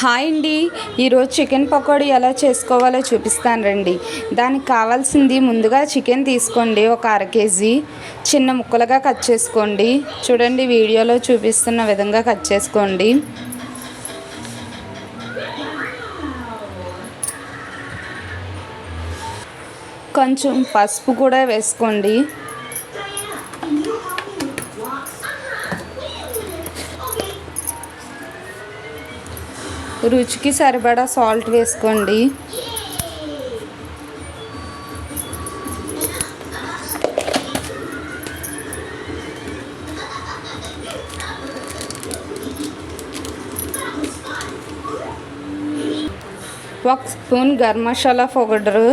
Hi అండి, ఈరోజు chicken pakodi ఎలా చేసుకోవాలో చూపిస్తాను రండి. దానికి కావాల్సింది ముందుగా చికెన్ తీసుకోండి, ఒక అర కేజీ చిన్న ముక్కలుగా కట్ చేసుకోండి. చూడండి, వీడియోలో చూపిస్తున్న విధంగా కట్ చేసుకోండి. కొంచెం పసుపు కూడా వేసుకోండి. రుచికి సరిపడా సాల్ట్ వేసుకోండి. ఒక స్పూన్ గరం మసాలా పౌడరు,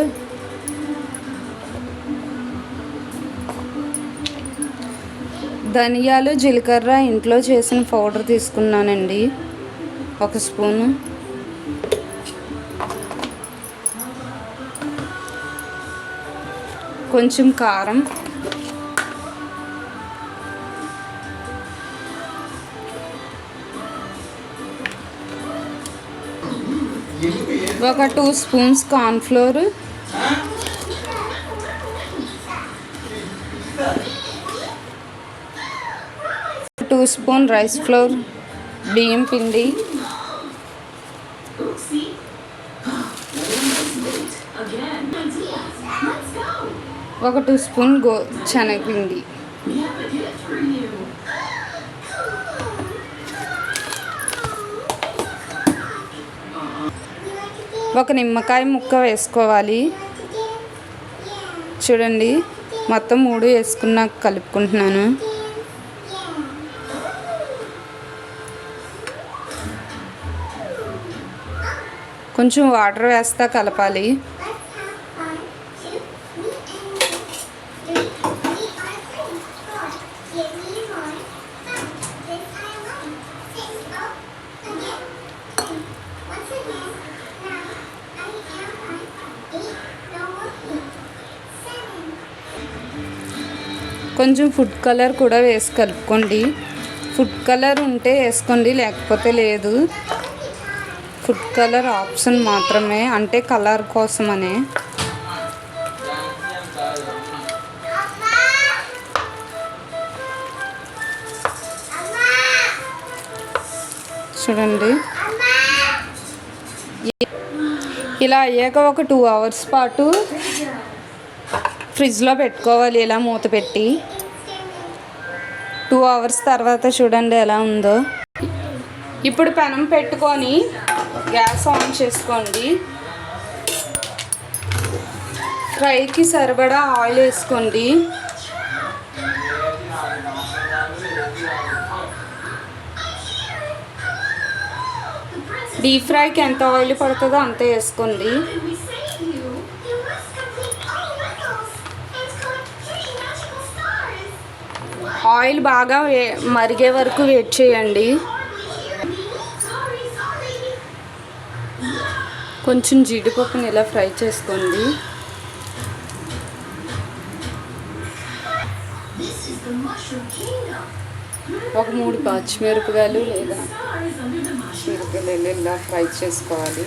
ధనియాలు జీలకర్ర ఇంట్లో చేసిన పౌడర్ తీసుకున్నానండి, ఒక స్పూను. కొంచెం కారం, ఒక 2 spoons cornflour, two spoon rice flour బియ్యం పిండి, ఒక 2 స్పూన్ శనగపిండి, ఒక నిమ్మకాయ ముక్క వేసుకోవాలి. చూడండి, మొత్తం 3 వేసుకున్నాక కలుపుకుంటున్నాను. కొంచెం వాటర్ వేస్తా కలపాలి. కొంచెం ఫుడ్ కలర్ కూడా వేసి కలుపుకోండి. ఫుడ్ కలర్ ఉంటే వేసుకోండి, లేకపోతే లేదు. ఫుడ్ కలర్ ఆప్షన్ మాత్రమే, అంటే కలర్ కోసమనే. చూడండి, ఇలా అయ్యాక ఒక 2 అవర్స్ పాటు ఫ్రిడ్జ్లో పెట్టుకోవాలి, ఇలా మూత పెట్టి. 2 అవర్స్ తర్వాత చూడండి ఎలా ఉందో. ఇప్పుడు పెనం పెట్టుకొని గ్యాస్ ఆన్ చేసుకోండి. ఫ్రైకి సరిపడా ఆయిల్ వేసుకోండి. డీప్ ఫ్రైకి ఎంత ఆయిల్ పడుతుందో అంతే వేసుకోండి. ఆయిల్ బాగా మరిగే వరకు వెయిట్ చేయండి. కొంచెం జీడిపప్పుని ఇలా ఫ్రై చేసుకోండి. ఒక 3 పచ్చిమిరపకాయలు లేదా మిరపకాయలు ఇలా ఫ్రై చేసుకోవాలి.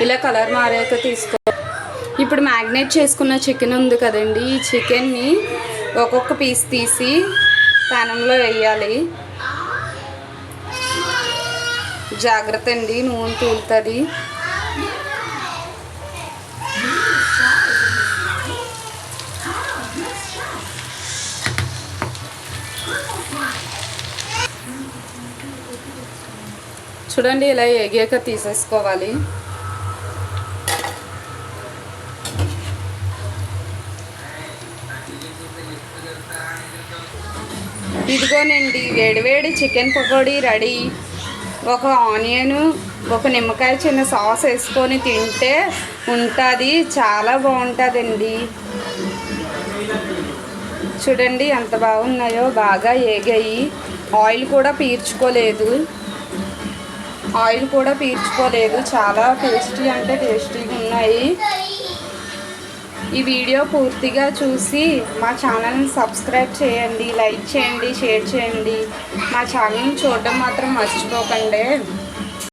ఇలా కలర్ మారాక తీసుకో. ఇప్పుడు మ్యాగ్నేట్ చేసుకున్న చికెన్ ఉంది కదండి, ఈ చికెన్ని ఒక్కొక్క పీస్ తీసి పానంలో వేయాలి. జాగ్రత్త అండి, నూనె తూలుతుంది. చూడండి, ఇలా ఎగాక తీసేసుకోవాలి. ఇదిగోనండి, వేడివేడి చికెన్ పకోడీ రెడీ. ఒక ఆనియన్, ఒక నిమ్మకాయ చిన్న సాస్ వేసుకొని తింటే ఉంటుంది, చాలా బాగుంటుందండి. చూడండి ఎంత బాగున్నాయో, బాగా ఏగాయి. ఆయిల్ కూడా పీల్చుకోలేదు. చాలా టేస్టీ అంటే టేస్టీగా ఉన్నాయి. ఈ వీడియో పూర్తిగా చూసి మా ఛానల్ని సబ్స్క్రైబ్ చేయండి, లైక్ చేయండి, షేర్ చేయండి. మా ఛానల్ని చూడడం మాత్రం మర్చిపోకండి.